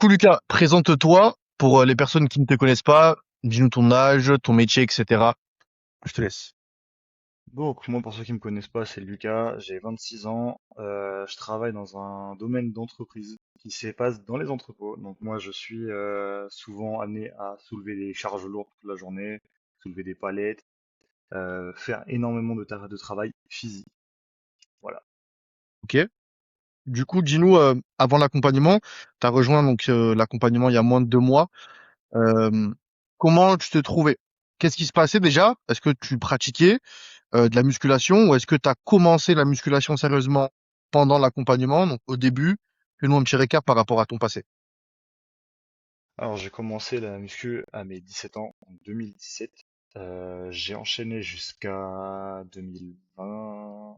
Cool, Lucas, présente-toi pour les personnes qui ne te connaissent pas. Dis-nous ton âge, ton métier, etc. Je te laisse. Donc, moi, pour ceux qui me connaissent pas, c'est Lucas, j'ai 26 ans, je travaille dans un domaine d'entreprise qui se passe dans les entrepôts. Donc, moi, je suis souvent amené à soulever des charges lourdes toute la journée, soulever des palettes, faire énormément de travail physique. Voilà. Ok. Du coup, dis-nous, avant l'accompagnement, tu as rejoint donc l'accompagnement il y a moins de 2 mois. Euh, Comment tu te trouvais? Qu'est-ce qui se passait déjà? Est-ce que tu pratiquais de la musculation ou est-ce que tu as commencé la musculation sérieusement pendant l'accompagnement, donc au début? Fais-nous un petit récap par rapport à ton passé. Alors, j'ai commencé la muscu à mes 17 ans, en 2017. J'ai enchaîné jusqu'à 2020,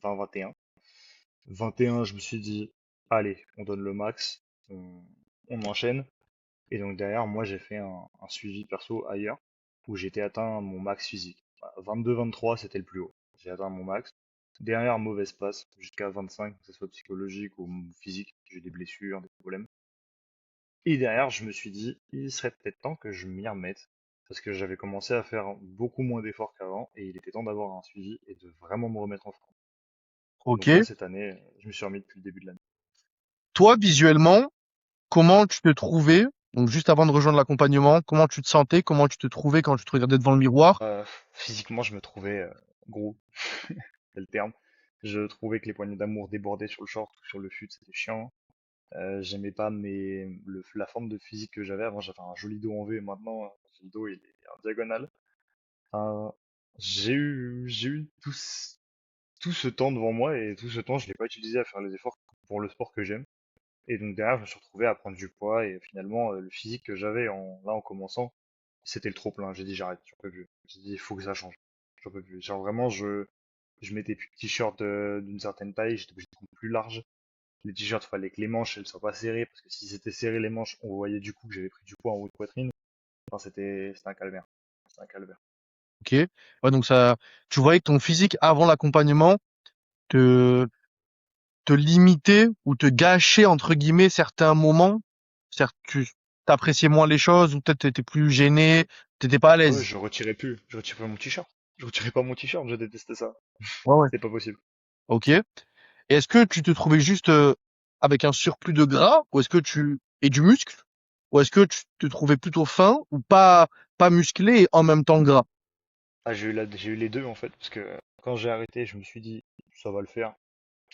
2021. 21, je me suis dit, allez, on donne le max, on enchaîne. Et donc derrière, moi, j'ai fait un suivi perso ailleurs, où j'étais atteint mon max physique. 22-23, c'était le plus haut. J'ai atteint mon max. Derrière, mauvaise passe, jusqu'à 25, que ce soit psychologique ou physique, j'ai des blessures, des problèmes. Et derrière, je me suis dit, il serait peut-être temps que je m'y remette, parce que j'avais commencé à faire beaucoup moins d'efforts qu'avant, et il était temps d'avoir un suivi et de vraiment me remettre en forme. Ok. Donc là, cette année, je me suis remis depuis le début de l'année. Toi, visuellement, comment tu te trouvais, donc juste avant de rejoindre l'accompagnement, comment tu te sentais, comment tu te trouvais quand tu te regardais devant le miroir? Physiquement, je me trouvais gros, c'est le terme. Je trouvais que les poignées d'amour débordaient sur le short ou sur le fut, c'était chiant. J'aimais pas la forme de physique que j'avais. Avant, j'avais un joli dos en V, et maintenant, le dos, il est en diagonale. Enfin, j'ai eu tout ce temps devant moi, et tout ce temps, je l'ai pas utilisé à faire les efforts pour le sport que j'aime. Et donc derrière, je me suis retrouvé à prendre du poids, et finalement, le physique que j'avais là en commençant, c'était le trop plein. J'ai dit j'arrête, j'en peux plus. J'ai dit il faut que ça change. J'en peux plus. Genre vraiment, je mettais plus de t-shirt d'une certaine taille, j'étais obligé de prendre plus large. Les t-shirts, fallait que les manches elles soient pas serrées, parce que si c'était serré les manches, on voyait du coup que j'avais pris du poids en haut de poitrine. Enfin, c'était un calvaire. C'était un calvaire. Ok. Ouais, donc ça, tu voyais que ton physique avant l'accompagnement te, te limitait ou te gâchait entre guillemets certains moments. Certes, tu t'appréciais moins les choses ou peut-être t'étais plus gêné, t'étais pas à Ah ouais, l'aise. je retirais pas mon t-shirt. Je retirais pas mon t-shirt, je détestais ça. Ouais, ouais. C'était pas possible. Ok. Et est-ce que tu te trouvais juste avec un surplus de gras ou est-ce que tu et du muscle ou est-ce que tu te trouvais plutôt fin ou pas musclé et en même temps gras? Ah, j'ai eu les deux en fait, parce que quand j'ai arrêté, je me suis dit, ça va le faire,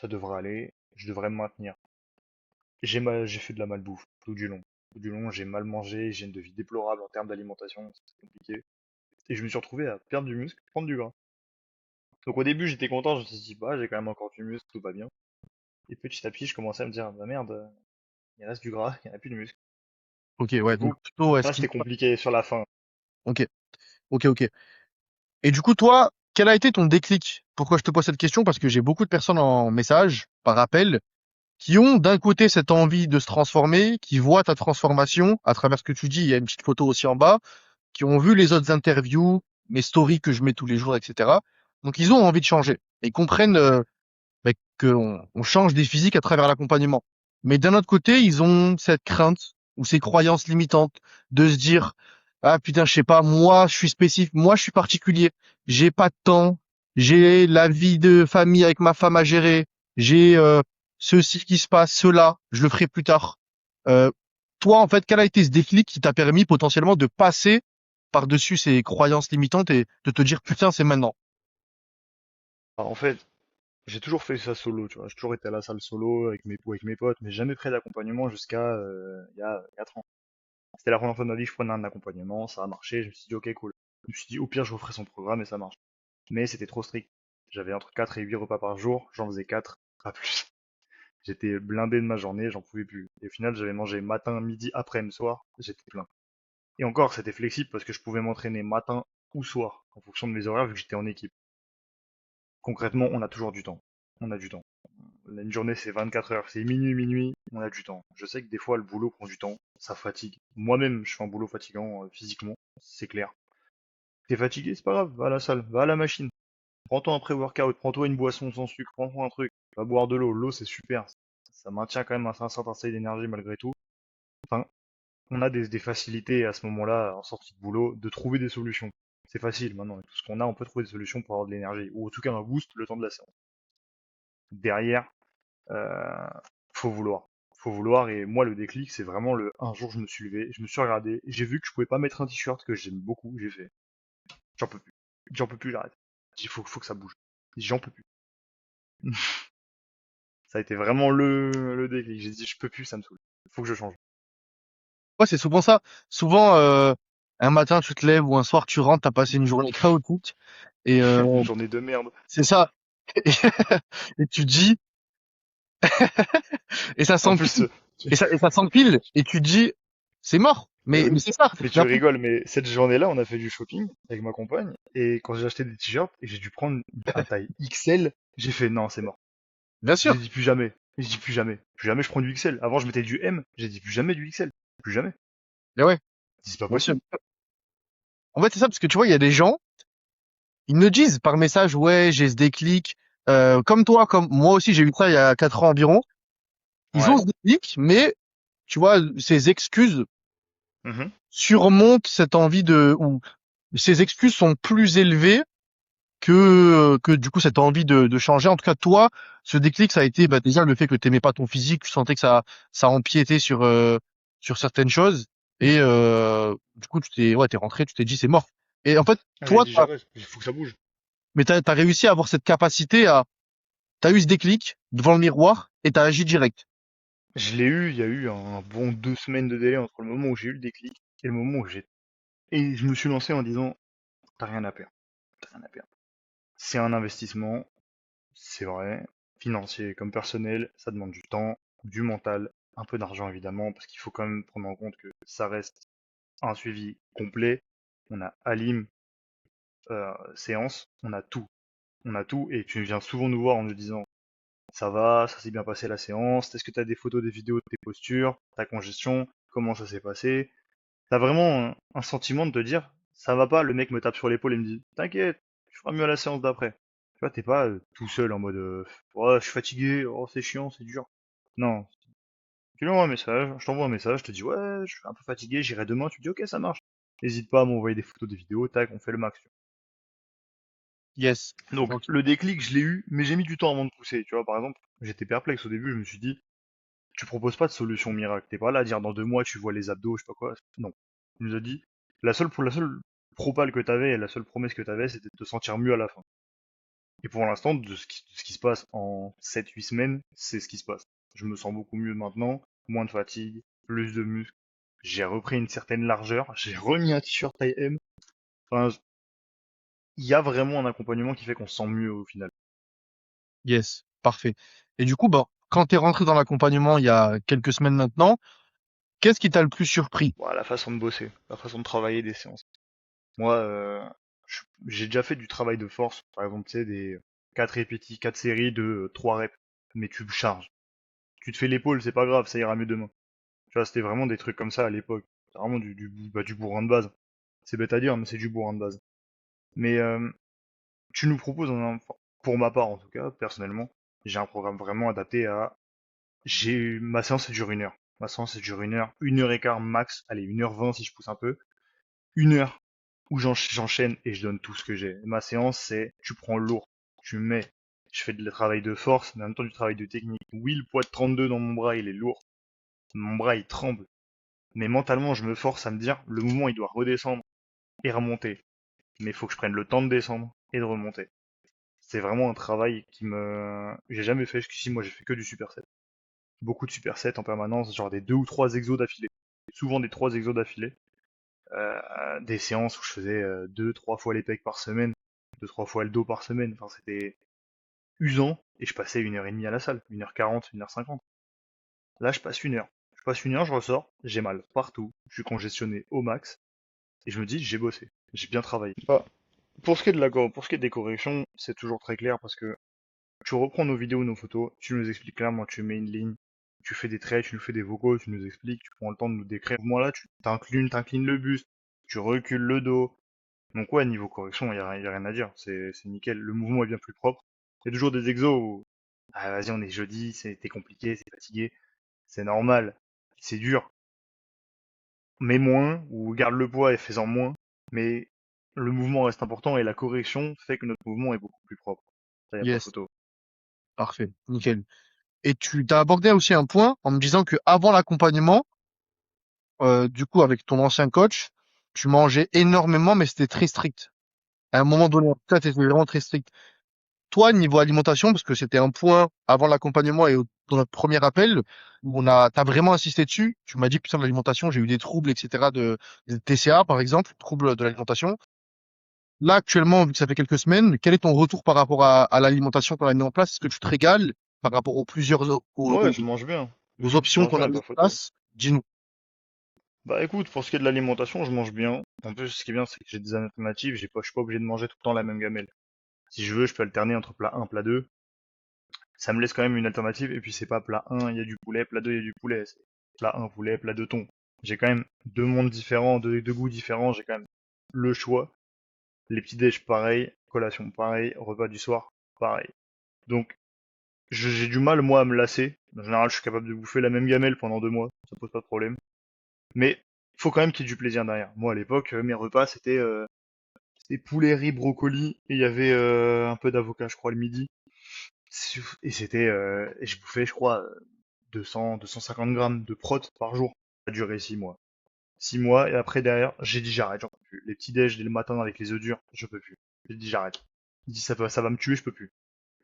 ça devrait aller, je devrais me maintenir. J'ai fait de la malbouffe tout du long. Tout du long, j'ai mal mangé, j'ai une de vie déplorable en termes d'alimentation, c'est compliqué. Et je me suis retrouvé à perdre du muscle, prendre du gras. Donc au début, j'étais content, je me suis dit, bah, j'ai quand même encore du muscle, tout va bien. Et petit à petit, je commençais à me dire, bah merde, il reste du gras, il n'y en a plus de muscle. Ok, ouais, Du donc coup, plutôt ouais, ça c'était compliqué sur la fin. Ok, ok, ok. Et du coup, toi, quel a été ton déclic? Pourquoi je te pose cette question? Parce que j'ai beaucoup de personnes en message, par appel, qui ont d'un côté cette envie de se transformer, qui voient ta transformation à travers ce que tu dis. Il y a une petite photo aussi en bas, qui ont vu les autres interviews, mes stories que je mets tous les jours, etc. Donc, ils ont envie de changer. Et ils comprennent bah, qu'on change des physiques à travers l'accompagnement. Mais d'un autre côté, ils ont cette crainte ou ces croyances limitantes de se dire, ah putain, je sais pas, moi je suis spécifique, moi je suis particulier, j'ai pas de temps, j'ai la vie de famille avec ma femme à gérer, j'ai ceci qui se passe, cela, je le ferai plus tard. Euh, Toi, en fait, quel a été ce déclic qui t'a permis potentiellement de passer par-dessus ces croyances limitantes et de te dire, putain, c'est maintenant. Alors, en fait, j'ai toujours fait ça solo, tu vois. J'ai toujours été à la salle solo avec mes potes, mais jamais pris d'accompagnement jusqu'à il y a 4 ans. C'était la première fois de ma vie que je prenais un accompagnement, ça a marché, je me suis dit ok cool. Je me suis dit au pire je referai son programme et ça marche. Mais c'était trop strict. J'avais entre 4 et 8 repas par jour, j'en faisais 4, pas plus. J'étais blindé de ma journée, j'en pouvais plus. Et au final j'avais mangé matin, midi, après-midi, soir, j'étais plein. Et encore c'était flexible parce que je pouvais m'entraîner matin ou soir, en fonction de mes horaires vu que j'étais en équipe. Concrètement on a toujours du temps. On a du temps. Une journée c'est 24 heures, c'est minuit, on a du temps. Je sais que des fois le boulot prend du temps, ça fatigue. Moi-même je fais un boulot fatigant physiquement, c'est clair. T'es fatigué, c'est pas grave, va à la salle, va à la machine. Prends-toi un pré-workout, prends-toi une boisson sans sucre, prends-toi un truc, va boire de l'eau. L'eau c'est super, ça maintient quand même un certain seuil d'énergie malgré tout. Enfin, on a des facilités à ce moment-là, en sortie de boulot, de trouver des solutions. C'est facile maintenant. Avec tout ce qu'on a, on peut trouver des solutions pour avoir de l'énergie. Ou en tout cas un boost le temps de la séance. Derrière, euh, faut vouloir. Faut vouloir. Et moi, le déclic, c'est vraiment le un jour, je me suis levé, je me suis regardé, j'ai vu que je pouvais pas mettre un t-shirt que j'aime beaucoup. J'ai fait, j'en peux plus. J'en peux plus, j'arrête. Faut que ça bouge. J'en peux plus. Ça a été vraiment le déclic. J'ai dit, je peux plus, ça me saoule. Faut que je change. Ouais, c'est souvent ça. Souvent, un matin, tu te lèves ou un soir, tu rentres, t'as passé une journée chaotique et Une journée de merde. c'est ça. Et tu dis, et ça En plus, s'empile, et ça s'empile, et tu te dis, c'est mort. bah Mais oui. c'est ça. Mais Mais tu en fait, rigoles, mais cette journée-là, on a fait du shopping avec ma compagne, et quand j'ai acheté des t-shirts, et j'ai dû prendre un taille XL, j'ai fait non, c'est mort. bien J'ai sûr. dit plus jamais. J'ai dit plus jamais. Plus jamais je prends du XL. Avant, je mettais du M, j'ai dit plus jamais du XL. Plus jamais. Mais ouais, J'ai dit, c'est pas bien sûr. possible. En fait, c'est ça, parce que tu vois, il y a des gens, ils me disent par message, ouais, j'ai ce déclic, comme toi, comme moi aussi, j'ai eu ça il y a 4 ans environ. Ils ont Ouais. ce déclic, mais tu vois, ces excuses Mhm. surmontent cette envie ou ces excuses sont plus élevées que du coup cette envie de changer. En tout cas, toi, ce déclic, ça a été bah, déjà le fait que t'aimais pas ton physique, tu sentais que ça empiétait sur certaines choses, et du coup, t'es rentré, tu t'es dit c'est mort. Et en fait, J'ai toi, dit j'arrête. Il faut que ça bouge. mais t'as réussi à avoir cette capacité t'as eu ce déclic devant le miroir et t'as agi direct. Je l'ai eu, il y a eu un bon 2 semaines de délai entre le moment où j'ai eu le déclic et le moment où j'ai... Et je me suis lancé en disant, t'as rien à perdre. T'as rien à perdre. C'est un investissement, c'est vrai, financier comme personnel, ça demande du temps, du mental, un peu d'argent évidemment, parce qu'il faut quand même prendre en compte que ça reste un suivi complet. On a Alim, séance, on a tout. On a tout, et tu viens souvent nous voir en nous disant, ça va, ça s'est bien passé la séance, est-ce que tu as des photos, des vidéos de tes postures, ta congestion, comment ça s'est passé? T'as vraiment un sentiment de te dire, ça va pas, le mec me tape sur l'épaule et me dit, t'inquiète, tu feras mieux à la séance d'après. Tu vois, t'es pas tout seul en mode, ouais, je suis fatigué, oh c'est chiant, c'est dur. Non, tu lui envoies un message, je t'envoie un message, je te dis, ouais, je suis un peu fatigué, j'irai demain, tu dis, ok, ça marche. N'hésite pas à m'envoyer des photos, des vidéos, tac, on fait le max. Yes. Donc, Donc, le déclic, je l'ai eu, mais j'ai mis du temps avant de pousser. Tu vois, par exemple, j'étais perplexe au début, je me suis dit, tu proposes pas de solution miracle. T'es pas là à dire dans 2 mois tu vois les abdos, je sais pas quoi. Non. Tu nous as dit, la seule propale que t'avais, la seule promesse que t'avais, c'était de te sentir mieux à la fin. Et pour l'instant, de ce qui se passe en 7 8 semaines, c'est ce qui se passe. Je me sens beaucoup mieux maintenant, moins de fatigue, plus de muscles. J'ai repris une certaine largeur, j'ai remis un t-shirt taille M. Enfin, il y a vraiment un accompagnement qui fait qu'on se sent mieux au final. yes. Parfait. Et du coup, bah, quand t'es rentré dans l'accompagnement il y a quelques semaines maintenant, qu'est-ce qui t'a le plus surpris? Voilà, la façon de bosser, la façon de travailler des séances. Moi, j'ai déjà fait du travail de force, par exemple, tu sais, des 4 séries de 3 reps, mais tu charges. Tu te fais l'épaule, c'est pas grave, ça ira mieux demain. Tu vois, c'était vraiment des trucs comme ça à l'époque. C'est vraiment du bourrin de base. C'est bête à dire, mais c'est du bourrin de base. Mais tu nous proposes, enfin, pour ma part en tout cas, personnellement, j'ai un programme vraiment adapté à... Ma séance, elle dure 1 heure. Ma séance, elle dure 1 heure, 1 heure et quart max, allez, 1 h 20 si je pousse un peu. 1 heure où j'enchaîne et je donne tout ce que j'ai. Ma séance, c'est tu prends lourd, tu mets, je fais de travail de force, mais en même temps du travail de technique. Oui, le poids de 32 dans mon bras, il est lourd. Mon bras, il tremble. Mais mentalement, je me force à me dire, le mouvement, il doit redescendre et remonter. Mais il faut que je prenne le temps de descendre et de remonter. C'est vraiment un travail qui me... J'ai jamais fait jusqu'ici, moi j'ai fait que du superset. Beaucoup de supersets en permanence, genre des 2 ou 3 exos d'affilée. Souvent des 3 exos d'affilée. Des séances où je faisais 2 3 fois les pecs par semaine, 2 3 fois le dos par semaine. Enfin, c'était usant et je passais 1 h 30 à la salle, 1 h 40, 1 h 50. Là, je passe 1 heure. Je passe 1 heure, je ressors, j'ai mal partout, je suis congestionné au max et je me dis j'ai bossé, j'ai bien travaillé. Bah, pour ce qui est des corrections, c'est toujours très clair parce que tu reprends nos vidéos, nos photos, tu nous expliques clairement, tu mets une ligne, tu fais des traits, tu nous fais des vocaux, tu nous expliques, tu prends le temps de nous décrire. Moi là, tu t'inclines le buste, tu recules le dos. Donc ouais, niveau correction, y a rien à dire, c'est nickel. Le mouvement est bien plus propre. Il y a toujours des exos où, ah vas-y, on est jeudi, c'était compliqué, c'est fatigué, c'est normal, c'est dur. mets moins, ou garde le poids et fais-en moins, mais le mouvement reste important et la correction fait que notre mouvement est beaucoup plus propre. Ça, y a pas Yes, photo. parfait, nickel. Et tu t'as abordé aussi un point en me disant que avant l'accompagnement, du coup, avec ton ancien coach, tu mangeais énormément, mais c'était très strict. À un moment donné, en tout cas, t'étais vraiment très strict. Toi, niveau alimentation, parce que c'était un point avant l'accompagnement et dans notre premier appel, où t'as vraiment insisté dessus. Tu m'as dit, putain, de l'alimentation, j'ai eu des troubles, etc., des TCA, par exemple, troubles de l'alimentation. Là, actuellement, vu que ça fait quelques semaines, quel est ton retour par rapport à l'alimentation qu'on a mis en place? Est-ce que tu te régales par rapport aux Ouais, je mange bien. aux Je options mange qu'on bien, a y a mis pas en photo. place? Dis-nous. Bah écoute, pour ce qui est de l'alimentation, je mange bien. En plus, ce qui est bien, c'est que j'ai des alternatives, je suis pas obligé de manger tout le temps la même gamelle. Si je veux, je peux alterner entre plat 1, plat 2. Ça me laisse quand même une alternative, et puis c'est pas plat 1, il y a du poulet, plat 2, il y a du poulet. C'est plat 1, poulet, plat 2, thon. J'ai quand même deux mondes différents, deux goûts différents, j'ai quand même le choix. Les petits déj, pareil. Collation, pareil. Repas du soir, pareil. Donc, j'ai du mal, moi, à me lasser. En général, je suis capable de bouffer la même gamelle pendant 2 mois, ça pose pas de problème. Mais il faut quand même qu'il y ait du plaisir derrière. Moi, à l'époque, mes repas, c'était poulet, riz, brocoli, et il y avait un peu d'avocat, je crois, le midi. Et et je bouffais, je crois, 200, 250 grammes de prot par jour. Ça a duré 6 mois. 6 mois, et après, derrière, j'ai dit j'arrête, j'en peux plus. Les petits déj dès le matin avec les œufs durs, je peux plus. J'ai dit j'arrête. J'ai dit ça va me tuer, je peux plus.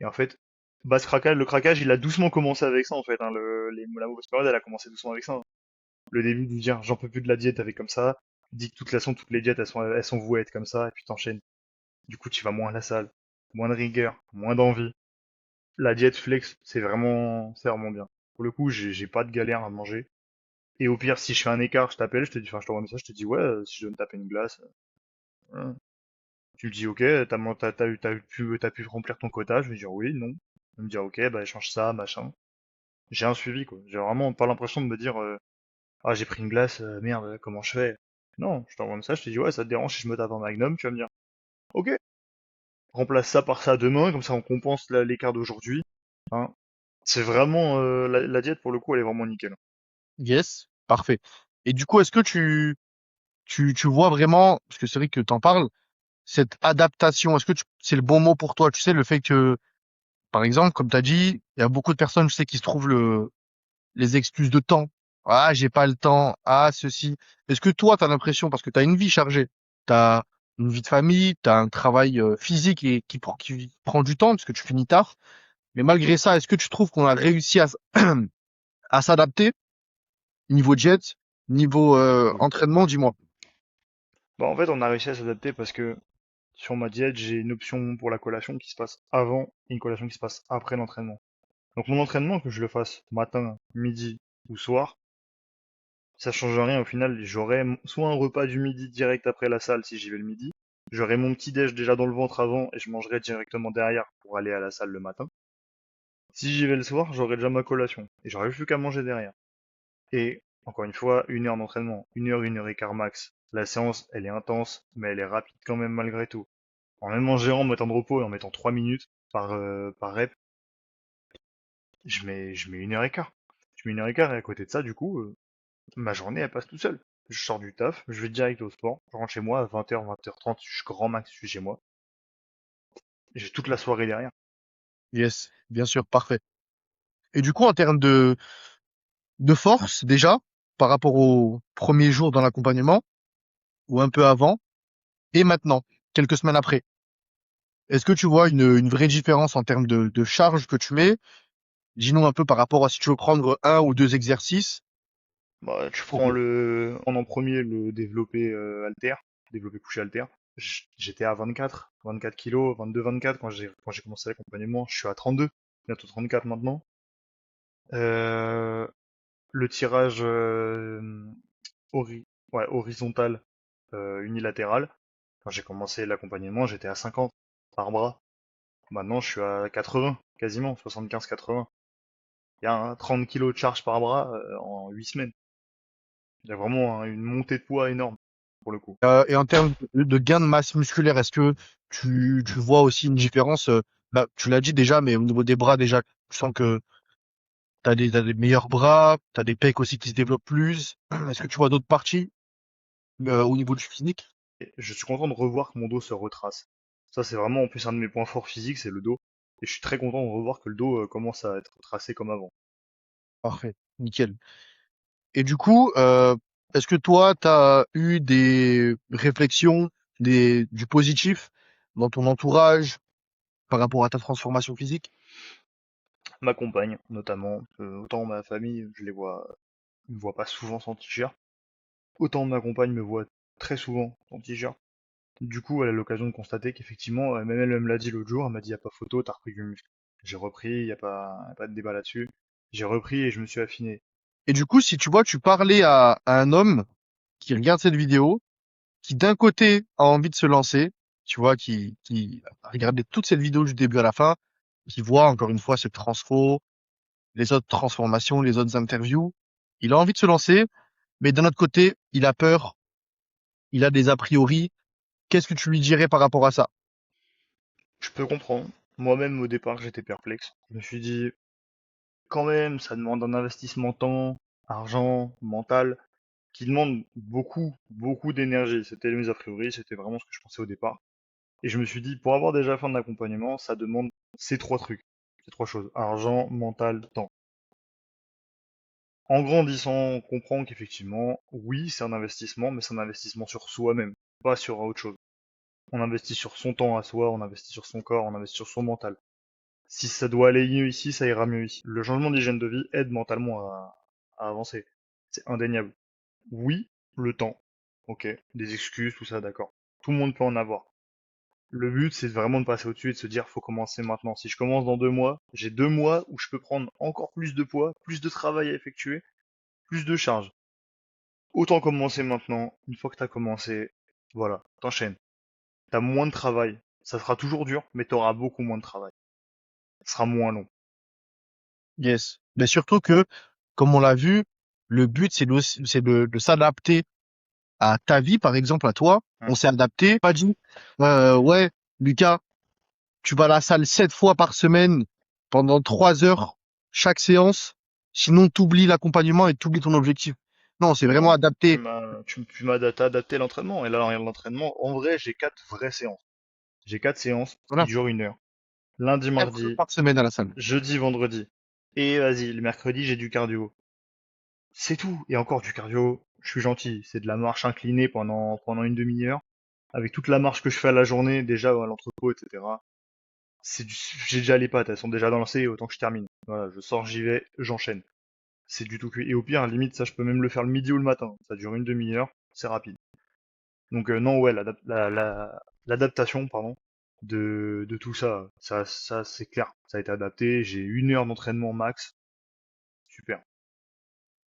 Et en fait, le craquage, il a doucement commencé avec ça, en fait, hein. La mauvaise période, elle a commencé doucement avec ça, hein. Le début de dire j'en peux plus de la diète avec comme ça, tu dis que de toute façon toutes les diètes elles sont vouées à être comme ça, et puis t'enchaînes. Du coup tu vas moins à la salle, moins de rigueur, moins d'envie. La diète flex, c'est vraiment bien. Pour le coup, j'ai pas de galère à manger. Et au pire, si je fais un écart, je t'appelle, je te dis, enfin je t'envoie un message, je te dis ouais, si je dois me taper une glace, hein. Tu me dis ok, t'as pu remplir ton quota, je vais dire oui, non. Il me dire ok, bah change ça, machin. J'ai un suivi quoi. J'ai vraiment pas l'impression de me dire ah, j'ai pris une glace, merde, comment je fais? Non, je t'envoie un message, je te dis, ouais, ça te dérange si je me tape un Magnum? Tu vas me dire, ok, remplace ça par ça demain, comme ça on compense l'écart d'aujourd'hui. Hein. C'est vraiment, la diète pour le coup, elle est vraiment nickel. Yes, parfait. Et du coup, est-ce que tu vois vraiment, parce que c'est vrai que t'en parles, cette adaptation, est-ce que c'est le bon mot pour toi? Tu sais, le fait que, par exemple, comme tu as dit, il y a beaucoup de personnes, je sais, qui se trouvent les excuses de temps. Ah, j'ai pas le temps. Ah, ceci. Est-ce que toi, tu as l'impression, parce que tu as une vie chargée, tu as une vie de famille, tu as un travail physique et qui prend du temps, parce que tu finis tard. Mais malgré ça, est-ce que tu trouves qu'on a réussi à s'adapter niveau jet, niveau entraînement, dis-moi. Bah, en fait, on a réussi à s'adapter parce que sur ma diète, j'ai une option pour la collation qui se passe avant et une collation qui se passe après l'entraînement. Donc mon entraînement, que je le fasse matin, midi ou soir, ça change rien au final. J'aurai soit un repas du midi direct après la salle si j'y vais le midi. J'aurai mon petit déj déjà dans le ventre avant et je mangerai directement derrière pour aller à la salle le matin. Si j'y vais le soir, j'aurai déjà ma collation et j'aurai plus qu'à manger derrière. Et encore une fois, 1 heure d'entraînement, 1 heure et quart max. La séance, elle est intense, mais elle est rapide quand même malgré tout. Même en gérant mon temps de repos et en mettant 3 minutes par rep, je mets 1 heure et quart. Je mets 1 heure et quart et à côté de ça, du coup, ma journée, elle passe tout seule. Je sors du taf, je vais direct au sport, je rentre chez moi à 20h, 20h30, je suis grand max, je suis chez moi. J'ai toute la soirée derrière. Yes, bien sûr, parfait. Et du coup, en termes de force, déjà, par rapport aux premiers jours dans l'accompagnement, ou un peu avant, et maintenant, quelques semaines après, est-ce que tu vois une vraie différence en termes de charge que tu mets? Dis-nous un peu par rapport à si tu veux prendre un ou deux exercices. Bah, tu Pour... prends en premier le développé haltère, développé couché haltère. J'étais à 24 kilos, 22, 24 quand j'ai commencé l'accompagnement. Je suis à 32, bientôt 34 maintenant. Euh, le tirage hori- ouais, horizontal unilatéral. Quand j'ai commencé l'accompagnement, j'étais à 50 par bras. Maintenant, je suis à 80, quasiment, 75-80. Il y a 30 kilos de charge par bras en 8 semaines. Il y a vraiment une montée de poids énorme, pour le coup. Et en termes de gain de masse musculaire, est-ce que tu vois aussi une différence? Bah, tu l'as dit déjà, mais au niveau des bras, déjà, tu sens que t'as des meilleurs bras, t'as des pecs aussi qui se développent plus. Est-ce que tu vois d'autres parties? au niveau du physique. Et je suis content de revoir que mon dos se retrace. Ça, c'est vraiment en plus un de mes points forts physiques, c'est le dos. Et je suis très content de revoir que le dos commence à être tracé comme avant. Parfait, nickel. Et du coup, est-ce que toi, tu as eu des réflexions, du positif dans ton entourage par rapport à ta transformation physique? Ma compagne, notamment, autant ma famille, me voit pas souvent sans t-shirt, autant ma compagne me voit très souvent sans t-shirt. Du coup, elle a l'occasion de constater qu'effectivement, même elle me l'a dit l'autre jour, elle m'a dit, y a pas photo, t'as repris du muscle. J'ai repris, y a pas de débat là-dessus. J'ai repris et je me suis affiné. Et du coup, si tu vois, tu parlais à un homme qui regarde cette vidéo, qui d'un côté a envie de se lancer, tu vois, qui a regardé toute cette vidéo du début à la fin, qui voit encore une fois ce transfo, les autres transformations, les autres interviews, il a envie de se lancer, mais d'un autre côté, il a peur, il a des a priori. Qu'est-ce que tu lui dirais par rapport à ça? Je peux comprendre. Moi-même, au départ, j'étais perplexe. Je me suis dit, quand même, ça demande un investissement temps, argent, mental, qui demande beaucoup, beaucoup d'énergie. C'était mes a priori, c'était vraiment ce que je pensais au départ. Et je me suis dit, pour avoir déjà fait un accompagnement, ça demande ces trois trucs, ces trois choses, argent, mental, temps. En grandissant, on comprend qu'effectivement, oui, c'est un investissement, mais c'est un investissement sur soi-même, pas sur autre chose. On investit sur son temps à soi, on investit sur son corps, on investit sur son mental. Si ça doit aller mieux ici, ça ira mieux ici. Le changement d'hygiène de vie aide mentalement à avancer. C'est indéniable. Oui, le temps. Ok. Des excuses, tout ça, d'accord. Tout le monde peut en avoir. Le but, c'est vraiment de passer au-dessus et de se dire, faut commencer maintenant. Si je commence dans 2 mois, j'ai 2 mois où je peux prendre encore plus de poids, plus de travail à effectuer, plus de charges. Autant commencer maintenant. Une fois que t'as commencé, voilà, t'enchaînes. T'as moins de travail. Ça sera toujours dur, mais t'auras beaucoup moins de travail. Ça sera moins long. Yes. Mais surtout que, comme on l'a vu, le but, c'est de s'adapter à ta vie, par exemple, à toi. On Hein. s'est adapté, pas dit, ouais, Lucas, tu vas à la salle 7 fois par semaine pendant 3 heures chaque séance. Sinon, t'oublies l'accompagnement et t'oublies ton objectif. Non, c'est vraiment Non, adapté. t'as adapté l'entraînement. Et là, l'entraînement, en vrai, j'ai 4 vraies séances. J'ai 4 séances qui Voilà. durent 1 heure. Lundi, 4 heures mardi, par semaine à la salle. jeudi, vendredi. Et vas-y, le mercredi, j'ai du cardio. C'est tout. Et encore du cardio, je suis gentil. C'est de la marche inclinée pendant une demi-heure. Avec toute la marche que je fais à la journée, déjà à l'entrepôt, etc. J'ai déjà les pattes, elles sont déjà lancées, autant que je termine. Voilà, je sors, j'y vais, j'enchaîne. C'est du tout cuit. Et au pire, à la limite, ça, je peux même le faire le midi ou le matin. Ça dure une demi-heure, c'est rapide. Donc non, ouais, l'adaptation, pardon, de tout ça, ça c'est clair. Ça a été adapté. J'ai 1 heure d'entraînement max. Super.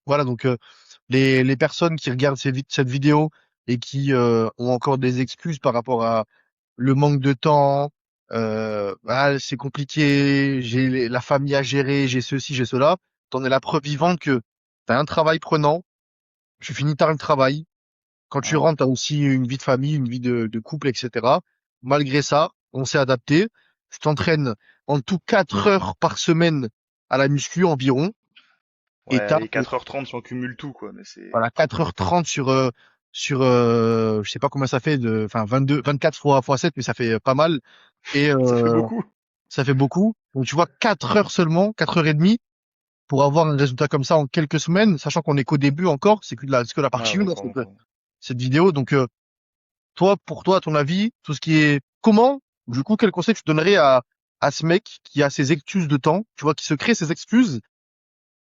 Voilà, donc les personnes qui regardent cette vidéo et qui ont encore des excuses par rapport à le manque de temps, ah, c'est compliqué, j'ai la famille à gérer, j'ai ceci, j'ai cela, t'en es la preuve vivante que t'as un travail prenant, tu finis tard le travail, quand tu Ouais, rentres, t'as aussi une vie de famille, une vie de couple, etc. Malgré ça, on s'est adapté. Je t'entraîne en tout 4 heures par semaine à la muscu environ, ouais, et t'as allez, 4h30 si on cumule tout, quoi, mais c'est, voilà, 4h30 je sais pas combien ça fait enfin 24 fois 7, mais ça fait pas mal. Et ça fait beaucoup. ça fait beaucoup. Donc tu vois, 4 heures seulement, 4 heures et demie, pour avoir un résultat comme ça en quelques semaines, sachant qu'on est qu'au début encore, c'est que la Ouais, partie 1 on de pas encore. cette vidéo. Donc pour toi, à ton avis, tout ce qui est comment, du coup, quel conseil tu donnerais à ce mec qui a ses excuses de temps, tu vois, qui se crée ses excuses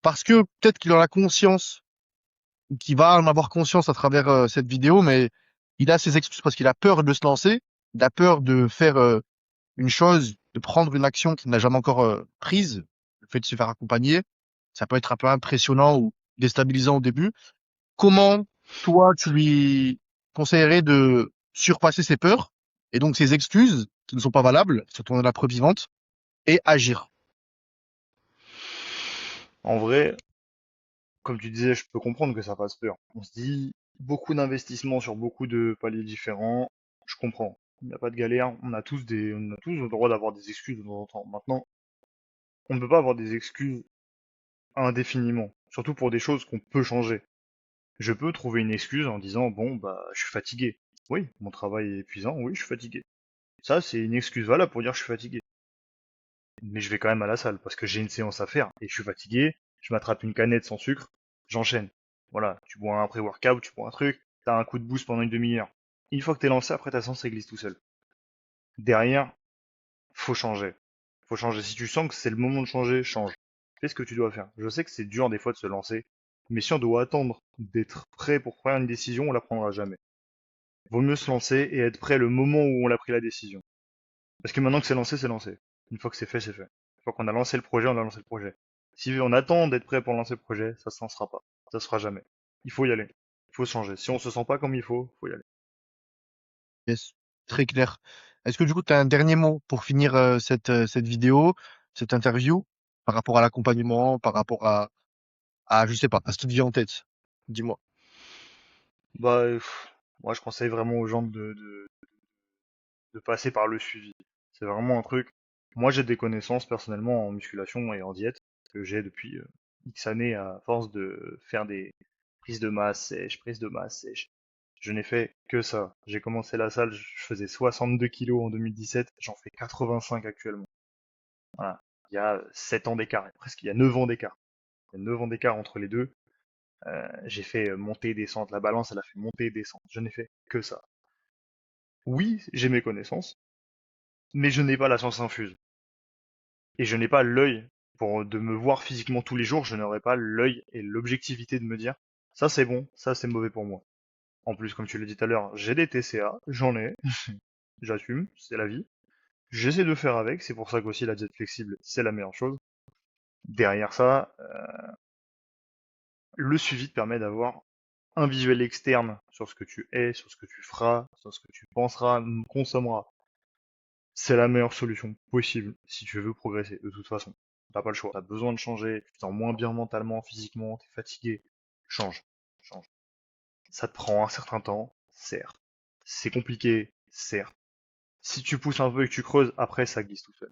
parce que peut-être qu'il en a conscience, qui va en avoir conscience à travers cette vidéo, mais il a ses excuses parce qu'il a peur de se lancer, il a peur de faire une chose, de prendre une action qu'il n'a jamais encore prise, le fait de se faire accompagner, ça peut être un peu impressionnant ou déstabilisant au début. Comment, toi, tu lui conseillerais de surpasser ses peurs et donc ses excuses qui ne sont pas valables, surtout dans la preuve vivante, et agir? En vrai, comme tu disais, je peux comprendre que ça fasse peur. On se dit beaucoup d'investissements sur beaucoup de paliers différents. Je comprends. Il n'y a pas de galère. On a tous le droit d'avoir des excuses de temps en temps. Maintenant, on ne peut pas avoir des excuses indéfiniment. Surtout pour des choses qu'on peut changer. Je peux trouver une excuse en disant, bon, bah, je suis fatigué. Oui, mon travail est épuisant, oui, je suis fatigué. Ça, c'est une excuse valable pour dire je suis fatigué. Mais je vais quand même à la salle parce que j'ai une séance à faire et je suis fatigué, je m'attrape une canette sans sucre, j'enchaîne. Voilà, tu bois un pré-workout, tu bois un truc, t'as un coup de boost pendant une demi-heure. Une fois que t'es lancé, après ta séance, ça glisse tout seul. Derrière, faut changer. Faut changer. Si tu sens que c'est le moment de changer, change. Fais ce que tu dois faire. Je sais que c'est dur des fois de se lancer, mais si on doit attendre d'être prêt pour prendre une décision, on la prendra jamais. Vaut mieux se lancer et être prêt le moment où on a pris la décision. Parce que maintenant que c'est lancé, c'est lancé. Une fois que c'est fait, c'est fait. Une fois qu'on a lancé le projet, on a lancé le projet. Si on attend d'être prêt pour lancer le projet, ça se lancera pas. Ça se fera jamais. Il faut y aller. Il faut changer. Si on se sent pas comme il faut y aller. Yes, très clair. Est-ce que du coup, tu as un dernier mot pour finir cette vidéo, cette interview, par rapport à l'accompagnement, par rapport je sais pas, à ce qui te vient en tête? Dis-moi. Bah, moi, je conseille vraiment aux gens de passer par le suivi. C'est vraiment un truc. Moi, j'ai des connaissances personnellement en musculation et en diète que j'ai depuis X années à force de faire des prises de masse sèche. Je n'ai fait que ça. J'ai commencé la salle, je faisais 62 kilos en 2017, j'en fais 85 actuellement. Voilà. Il y a 7 ans d'écart, presque il y a 9 ans d'écart. Il y a 9 ans d'écart entre les deux. J'ai fait monter, descendre, la balance, elle a fait monter, descendre. Je n'ai fait que ça. Oui, j'ai mes connaissances, mais je n'ai pas la science infuse. Et je n'ai pas l'œil pour de me voir physiquement tous les jours, je n'aurai pas l'œil et l'objectivité de me dire ça c'est bon, ça c'est mauvais pour moi. En plus, comme tu l'as dit tout à l'heure, j'ai des TCA, j'en ai, j'assume, c'est la vie. J'essaie de faire avec, c'est pour ça qu'aussi la diète flexible, c'est la meilleure chose. Derrière ça, le suivi te permet d'avoir un visuel externe sur ce que tu es, sur ce que tu feras, sur ce que tu penseras, consommeras. C'est la meilleure solution possible si tu veux progresser, de toute façon. T'as pas le choix. T'as besoin de changer, tu te sens moins bien mentalement, physiquement, t'es fatigué. Change. Change. Ça te prend un certain temps, certes. C'est compliqué, certes. Si tu pousses un peu et que tu creuses, après ça glisse tout seul.